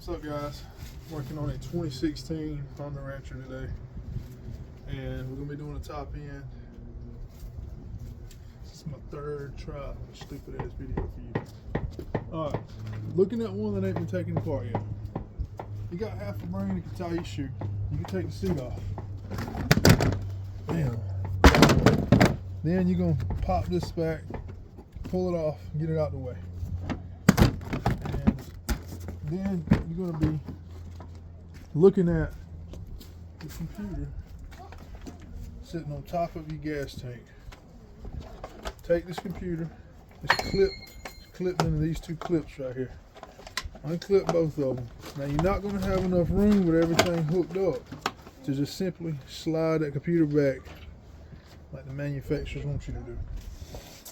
What's up, guys? Working on a 2016 Honda Rancher today, and we're gonna be doing a top end. This is my third try on a stupid ass video for you. All right, looking at one that ain't been taken apart yet. You got half a brain that can tie your shoe. You can take the seat off. Bam. Then you're gonna pop this back, pull it off, get it out the way. And then you're going to be looking at the computer sitting on top of your gas tank. Take this computer, it's clipped into these two clips right here. Unclip both of them. Now you're not going to have enough room with everything hooked up to just simply slide that computer back like the manufacturers want you to do.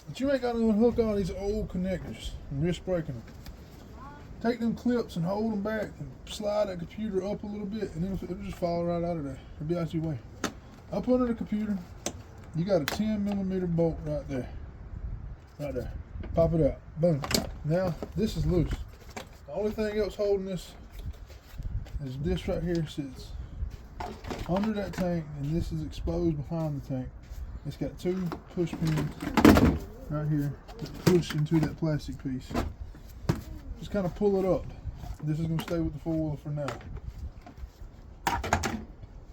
But you ain't got to unhook all these old connectors and risk breaking them. Take them clips and hold them back and slide that computer up a little bit, and it'll just fall right out of there. It'll be out your way. Up under the computer, you got a 10mm bolt right there. Right there. Pop it out. Boom. Now, this is loose. The only thing else holding this is this right here sits under that tank, and this is exposed behind the tank. It's got two push pins right here that push into that plastic piece. Just kind of pull it up. This is going to stay with the four-wheeler for now.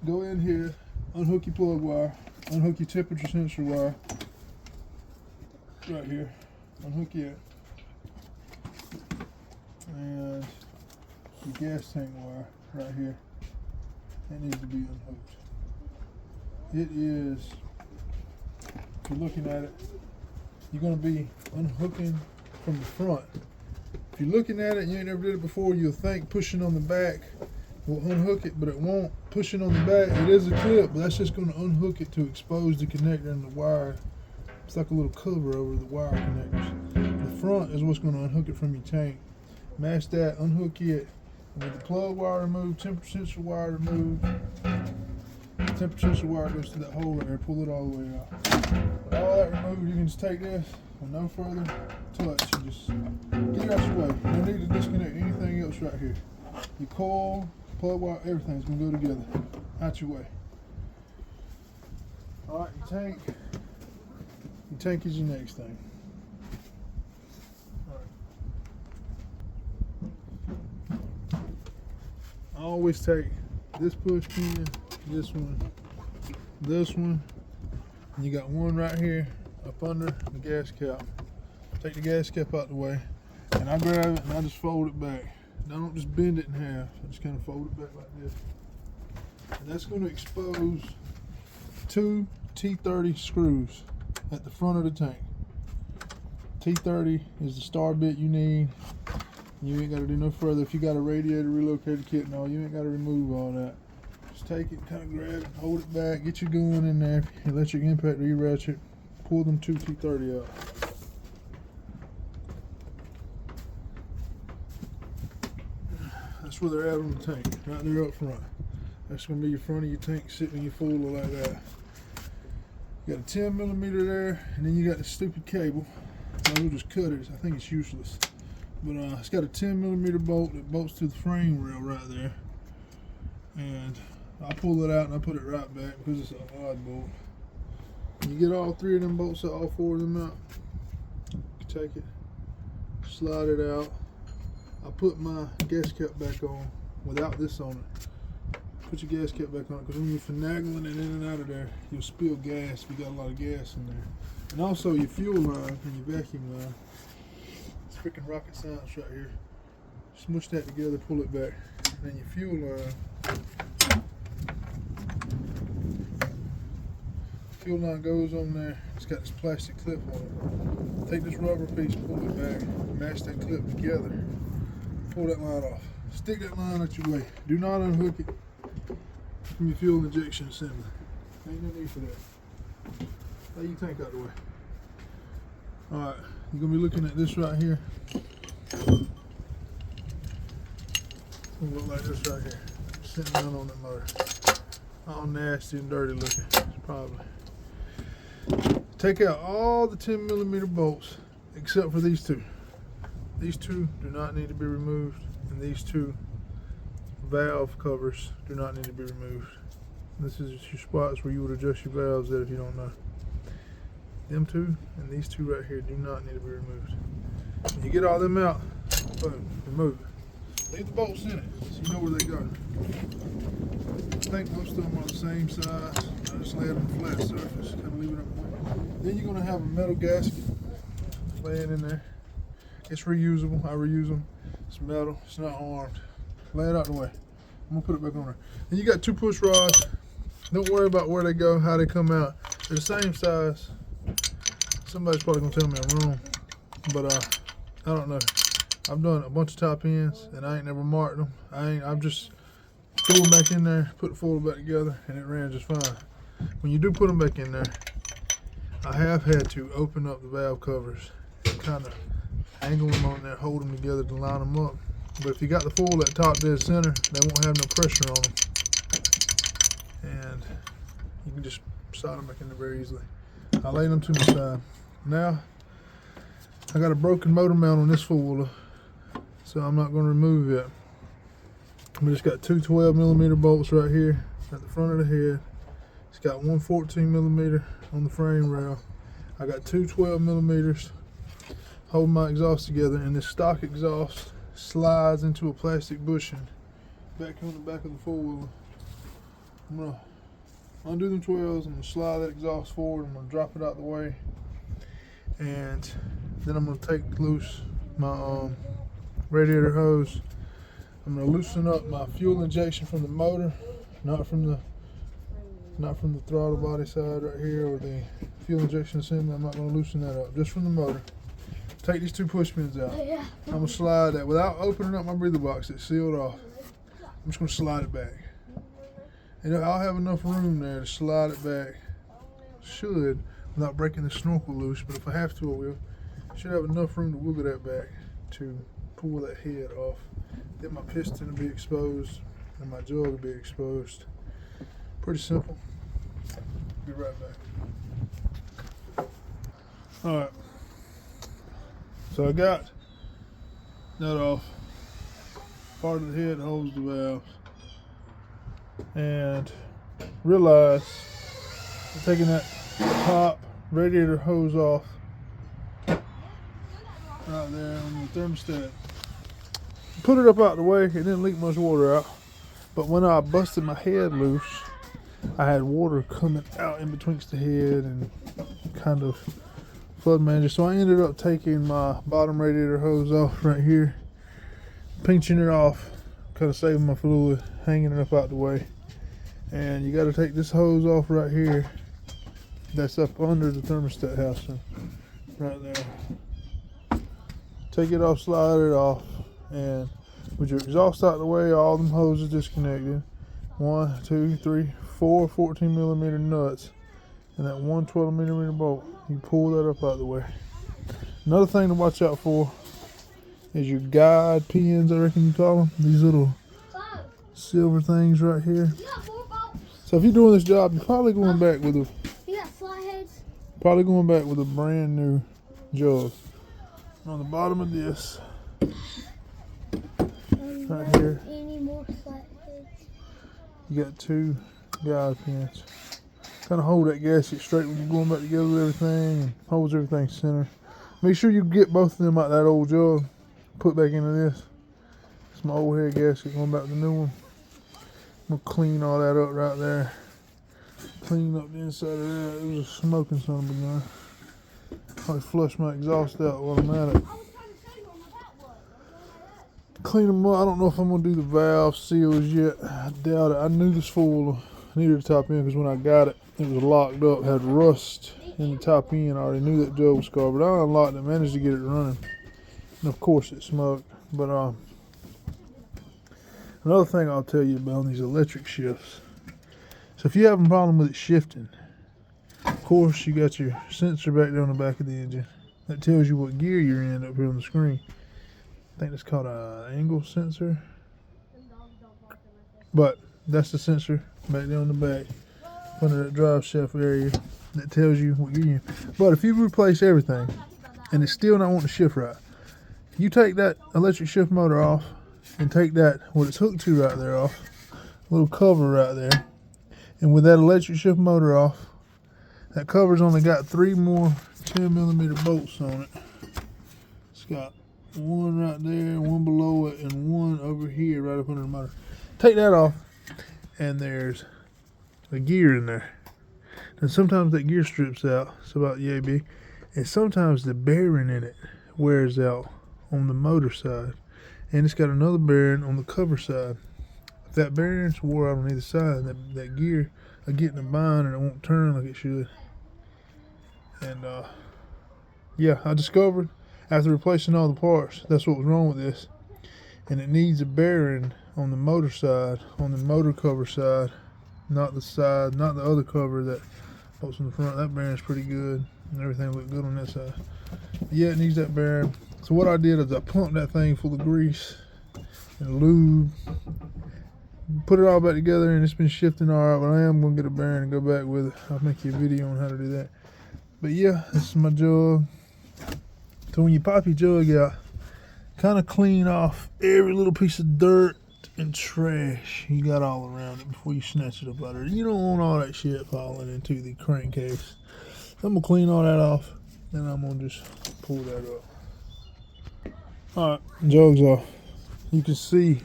Go in here, unhook your plug wire, unhook your temperature sensor wire. Right here. Unhook it. And your gas tank wire right here. That needs to be unhooked. It is, if you're looking at it, you're going to be unhooking from the front. If you're looking at it and you ain't never did it before, you'll think pushing on the back will unhook it, but it won't. Pushing on the back, it is a clip, but that's just going to unhook it to expose the connector and the wire. It's like a little cover over the wire connectors. The front is what's going to unhook it from your tank. Match that, unhook it. With the plug wire removed, temperature sensor wire removed. The temperature sensor wire goes to that hole right there, pull it all the way out. With all that removed, you can just take this with no further touch and just get it out your way. You don't need to disconnect anything else right here. Your coil, plug wire, everything's going to go together. Out your way. Alright, your tank. Your tank is your next thing. Alright. I always take this push pin, this one, and you got one right here up under the gas cap. Take the gas cap out the way, and I grab it and I just fold it back. I don't just bend it in half, I just kind of fold it back like this. And that's going to expose two T30 screws at the front of the tank. T30 is the star bit you need. You ain't got to do no further. If you got a radiator relocator kit and all, you ain't got to remove all that. Just take it, kind of grab it, hold it back, get your gun in there, electric impact or ratchet, pull them two T30 out. That's where they're at on the tank, right there up front. That's going to be your front of your tank sitting in your foiler like that. You got a 10mm there, and then you got the stupid cable. We'll just cut it. I think it's useless. But it's got a 10mm bolt that bolts to the frame rail right there. And I pull it out and I put it right back because it's an odd bolt. You get all three of them bolts out, all four of them out. You take it, slide it out. I put my gas cap back on without this on it. Put your gas cap back on it because when you're finagling it in and out of there, you'll spill gas if you got a lot of gas in there. And also your fuel line and your vacuum line. It's freaking rocket science right here. Smush that together, pull it back. And then your fuel line. Fuel line goes on there. It's got this plastic clip on it. Take this rubber piece, pull it back, match that clip together. Pull that line off. Stick that line out your way. Do not unhook it from your fuel injection assembly. Ain't no need for that. Lay your tank out the way. Alright, you're going to be looking at this right here. It's going to look like this right here. Sitting down on the motor. All nasty and dirty looking, probably. Take out all the 10mm bolts except for these two. These two do not need to be removed, and these two valve covers do not need to be removed. This is your spots where you would adjust your valves at if you don't know. Them two and these two right here do not need to be removed. When you get all them out, boom, remove it. Leave the bolts in it so you know where they go. I think most of them are the same size. I just lay it on a flat surface, kind of leave it up. Then you're going to have a metal gasket laying in there. It's reusable. I reuse them. It's metal. It's not armed. Lay it out the way. I'm going to put it back on there. Then you got two push rods. Don't worry about where they go, how they come out. They're the same size. Somebody's probably going to tell me I'm wrong. But I don't know. I've done a bunch of top ends and I ain't never marked them. I've just threw them back in there, put the foil back together, and it ran just fine. When you do put them back in there, I have had to open up the valve covers and kind of angle them on there, hold them together to line them up. But if you got the foil at top dead center, they won't have no pressure on them. And you can just slide them back in there very easily. I laid them to my side. Now, I got a broken motor mount on this four-wheeler, so I'm not going to remove it. We just got two 12mm bolts right here at the front of the head. It's got one 14mm on the frame rail. I got two 12mm holding my exhaust together, and this stock exhaust slides into a plastic bushing back on the back of the four-wheeler. I'm going to undo them 12s, I'm going to slide that exhaust forward, I'm going to drop it out the way, and then I'm going to take loose my radiator hose. I'm going to loosen up my fuel injection from the motor, not from the throttle body side right here or the fuel injection assembly. I'm not going to loosen that up, just from the motor. Take these two push pins out. I'm going to slide that without opening up my breather box. It's sealed off. I'm just going to slide it back. And I'll have enough room there to slide it back. Should, without breaking the snorkel loose, but if I have to, I will. Should have enough room to wiggle that back to pull that head off. Then my piston will be exposed and my jug will be exposed. Pretty simple. Be right back. Alright. So I got that off. Part of the head holds the valves. And realized I'm taking that top radiator hose off right there on the thermostat. Put it up out the way, it didn't leak much water out. But when I busted my head loose, I had water coming out in betwixt the head and kind of flood my engine. So I ended up taking my bottom radiator hose off right here, pinching it off, kind of saving my fluid, hanging it up out the way. And you got to take this hose off right here. That's up under the thermostat housing, right there. Take it off, slide it off, and with your exhaust out the way, all them hoses disconnected. 1, 2, 3, 4 14mm nuts, and that one 12mm bolt. You pull that up out the way. Another thing to watch out for is your guide pins, I reckon you call them. These little silver things right here. So if you're doing this job, you're probably going back with a brand new jug. And on the bottom of this, right here, you got two guide pins. Kind of hold that gasket straight when you're going back together with everything, and holds everything center. Make sure you get both of them out of that old jug, put back into this. It's my old head gasket going back to the new one. I'm gonna clean all that up right there. Clean up the inside of that. It was a smoking son of a gun. Probably flush my exhaust out while I'm at it. Clean them up. I don't know if I'm gonna do the valve seals yet. I doubt it. I knew this fool needed a top end because when I got it, it was locked up, had rust in the top end. I already knew that jug was scarred, but I unlocked it, managed to get it running. And of course it smoked. But another thing I'll tell you about these electric shifts. So if you have a problem with it shifting, of course you got your sensor back there on the back of the engine. That tells you what gear you're in up here on the screen. I think that's called an angle sensor. But that's the sensor back there on the back, under that drive shaft area, that tells you what gear you're in. But if you replace everything and it's still not wanting to shift right, you take that electric shift motor off and take that, what it's hooked to right there off, little cover right there. And with that electric shift motor off, that cover's only got 3 more 10mm bolts on it. It's got one right there, one below it, and one over here right up under the motor. Take that off, and there's a gear in there. And sometimes that gear strips out, it's about yay big, and sometimes the bearing in it wears out on the motor side. And it's got another bearing on the cover side. If that bearing's wore out on either side, that gear will get in a bind and it won't turn like it should. And yeah, I discovered after replacing all the parts, that's what was wrong with this. And it needs a bearing on the motor side, on the motor cover side, not the other cover that bolts in the front. That bearing's pretty good, and everything looked good on that side. But yeah, it needs that bearing. So what I did is I pumped that thing full of grease and lube, put it all back together, and it's been shifting all right. But I am gonna get a bearing and go back with it. I'll make you a video on how to do that. But yeah, this is my jug. So when you pop your jug out, kind of clean off every little piece of dirt and trash you got all around it before you snatch it up out of there. You don't want all that shit falling into the crankcase. So I'm gonna clean all that off, then I'm gonna just pull that up. Alright, jug's off. You can see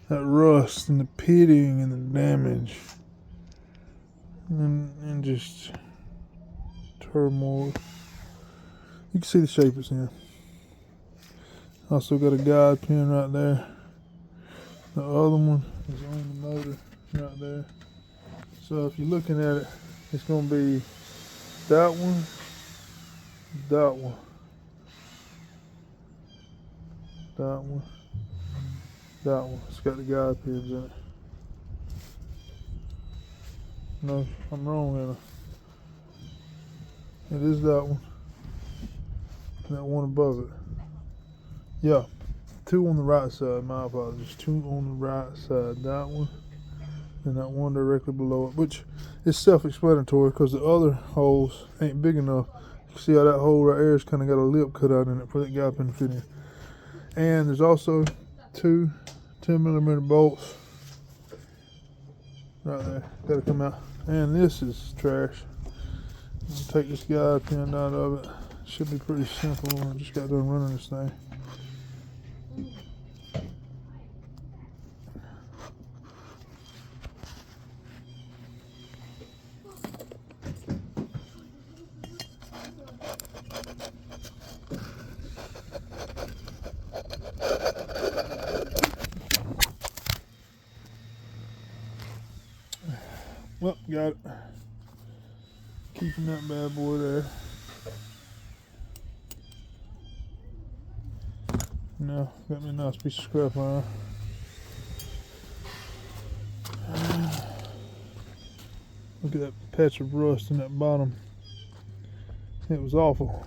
that rust and the pitting and the damage and just turmoil. You can see the shape it's in. Also got a guide pin right there. The other one is on the motor right there. So if you're looking at it, it's going to be that one, that one, that one, that one. It's got the guide pins in it. No, I'm wrong, Anna. It is that one. That one above it. Yeah. 2 on the right side, my apologies. 2 on the right side. That one. And that one directly below it. Which is self-explanatory because the other holes ain't big enough. You see how that hole right there has kind of got a lip cut out in it for that guy pin to fit in. And there's also 2 10mm bolts right there. Got to come out. And this is trash. I'll take this guide pin out of it. Should be pretty simple. I just got done running this thing. Well, got it. Keeping that bad boy there. Now, got me a nice piece of scrap iron. Look at that patch of rust in that bottom. It was awful.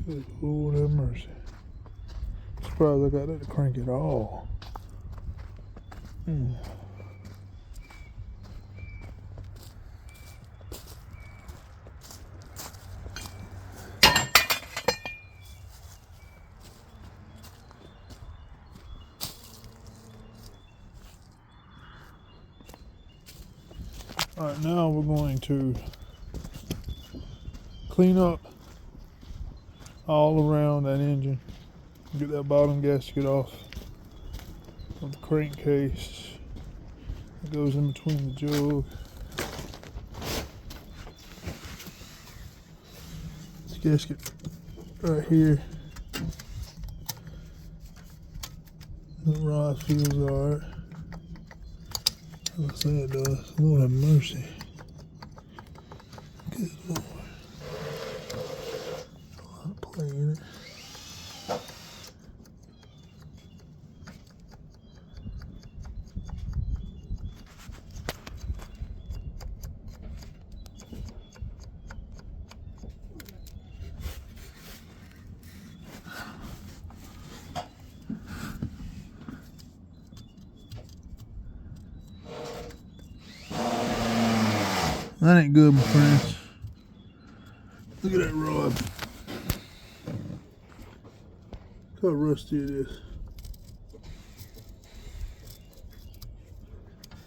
Good Lord have mercy. Surprised I got that to crank at all. Alright, now we're going to clean up all around that engine. Get that bottom gasket off of the crankcase. It goes in between the jug. This gasket right here. The rod feels alright. Like I said, it does. Lord have mercy. Good Lord. A lot of play in it. That ain't good, my friends. Look at that rod. Look how rusty it is.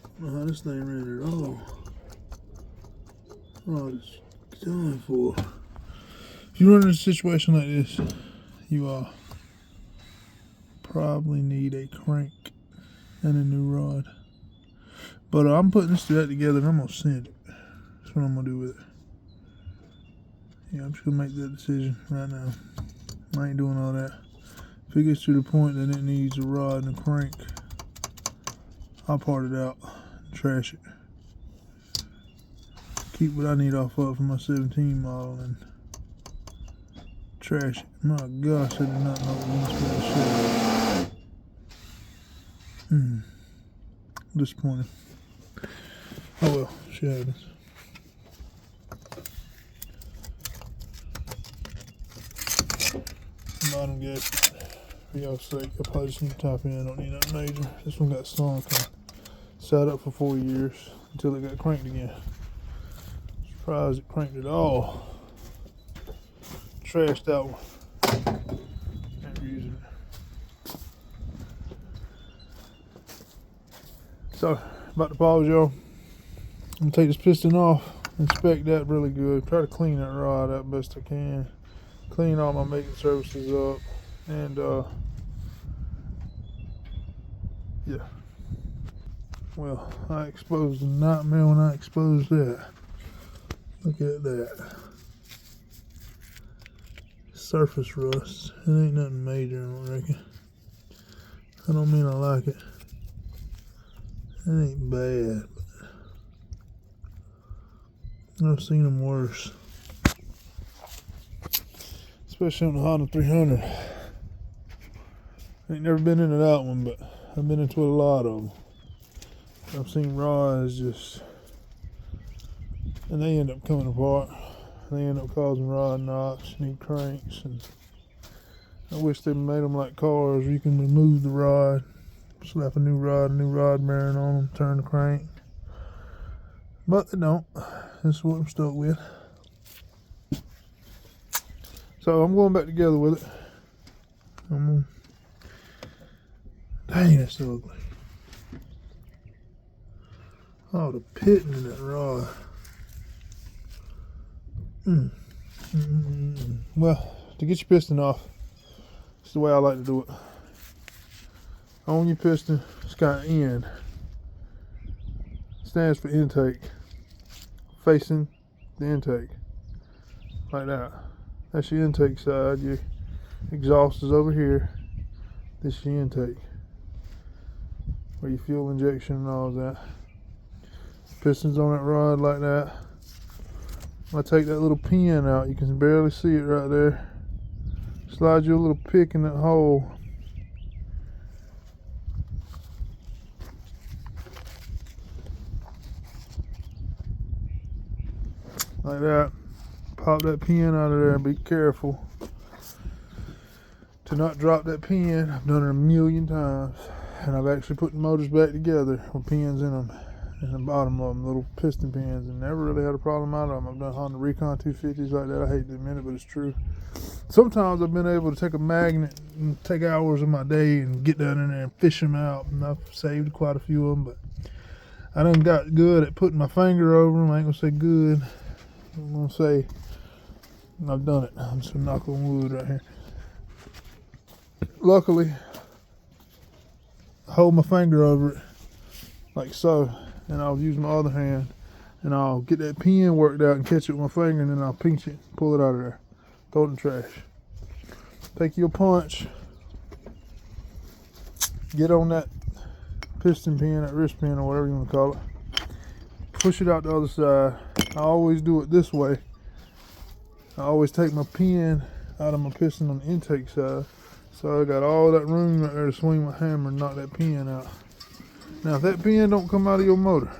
I don't know how this thing ran at all. Oh, it's done for. If you run in a situation like this, you probably need a crank and a new rod. But I'm putting this together and I'm gonna send it. That's what I'm gonna do with it. Yeah, I'm just gonna make that decision right now. I ain't doing all that. If it gets to the point that it needs a rod and a crank, I'll part it out and trash it. Keep what I need off of for my 17 model and trash it. My gosh, I did not know it was this bad shit. Disappointing. Oh well, shit happens. Bottom gasket, for y'all's sake, I probably just need the top end. I don't need that major. This one got sunk and sat up for 4 years until it got cranked again. Surprised it cranked at all. Trashed that one. Never using it. So, about to pause, y'all. I'm gonna take this piston off, inspect that really good, try to clean that rod out best I can, clean all my maintenance services up, and yeah. Well, I exposed a nightmare when I exposed that. Look at that. Surface rust. It ain't nothing major, I don't reckon. I don't mean I like it. It ain't bad. I've seen them worse. Especially on the Honda 300. Ain't never been into that one, but I've been into a lot of them. I've seen rods just, and they end up coming apart. They end up causing rod knocks, new cranks, and I wish they made them like cars where you can remove the rod, slap a new rod bearing on them, turn the crank. But they don't. This is what I'm stuck with. So I'm going back together with it. Dang, that's so ugly. Oh, the pitting in that rod. Well, to get your piston off, it's the way I like to do it. On your piston, it's got an N. Stands for intake. Facing the intake. Like that. That's your intake side. Your exhaust is over here. This is your intake. Where your fuel injection and all of that. Pistons on that rod like that. I take that little pin out, you can barely see it right there. Slide your little pick in that hole. Like that. Pop that pin out of there. Be careful to not drop that pin. I've done it a million times. And I've actually put the motors back together with pins in them. In the bottom of them, little piston pins, and never really had a problem out of them. I've done Honda Recon 250s like that. I hate to admit it, but it's true. Sometimes I've been able to take a magnet and take hours of my day and get down in there and fish them out, and I've saved quite a few of them, but I done got good at putting my finger over them. I ain't gonna say good. I'm gonna say I've done it. I'm just gonna knock on wood right here. Luckily, I hold my finger over it like so, and I'll use my other hand and I'll get that pin worked out and catch it with my finger, and then I'll pinch it, pull it out of there, throw it in the trash. Take your punch, get on that piston pin, that wrist pin, or whatever you want to call it, push it out the other side. I always do it this way. I always take my pin out of my piston on the intake side, so I got all that room right there to swing my hammer and knock that pin out. Now, if that pin don't come out of your motor,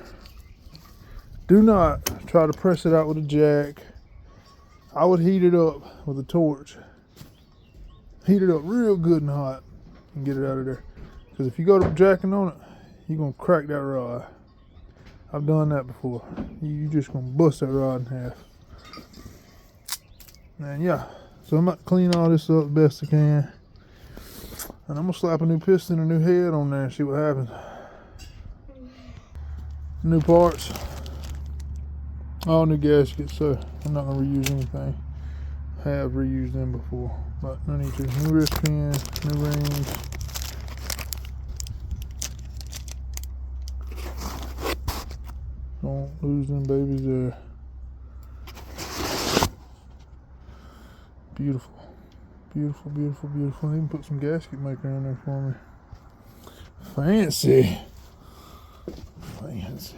do not try to press it out with a jack. I would heat it up with a torch. Heat it up real good and hot and get it out of there. Because if you go to jacking on it, you're going to crack that rod. I've done that before. You're just going to bust that rod in half. And yeah, so I'm about to clean all this up best I can. And I'm gonna slap a new piston and a new head on there and see what happens. New parts. All new gaskets, so I'm not gonna reuse anything. I have reused them before, but no need to. New wrist pin, new rings. Don't lose them babies there. Beautiful. Beautiful, beautiful, beautiful. They even put some gasket maker in there for me. Fancy. Fancy.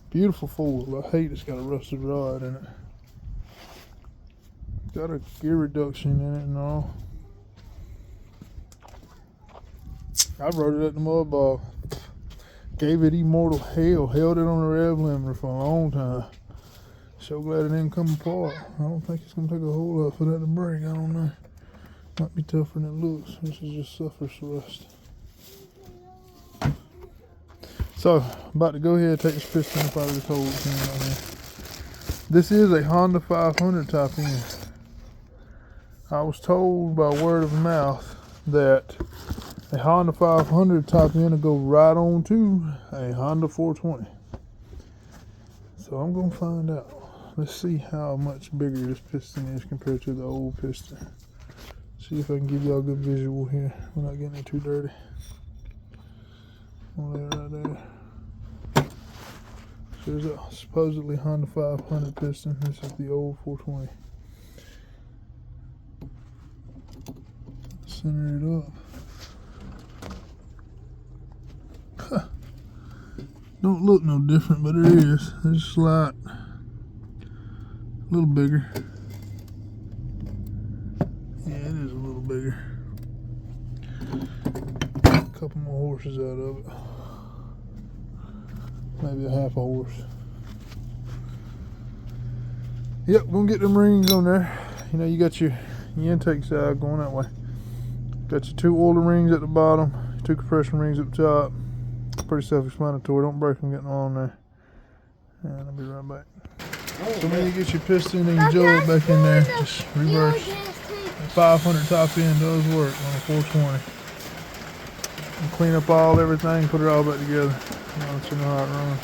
Beautiful foil. I hate it's got a rusted rod in it. Got a gear reduction in it and all. I rode it at the mud bog. Gave it immortal hell. Held it on the rev limiter for a long time. So glad it didn't come apart. I don't think it's going to take a whole lot for that to break. I don't know. Might be tougher than it looks. This is just suffers rust. So, about to go ahead and take this piston up out of this hole. This is a Honda 500 top end. I was told by word of mouth that a Honda 500 top end will go right on to a Honda 420. So I'm going to find out. Let's see how much bigger this piston is compared to the old piston. See if I can give y'all a good visual here without getting it too dirty. I'll lay it right there. So there's a supposedly Honda 500 piston. This is the old 420. Center it up. Don't look no different, but it is. It's slight. A little bigger. Yeah, it is a little bigger. A couple more horses out of it. Maybe a half a horse. Yep, we're gonna get them rings on there. You know, you got your intake side going that way. Got your 2 oiler rings at the bottom, 2 compression rings up top. Pretty self-explanatory. Don't break them getting on there. And I'll be right back. So when you get your piston and your jug back in there, just reverse. The 500 top end does work on a 420. And clean up everything, put it all back together. I'll let you know how it runs.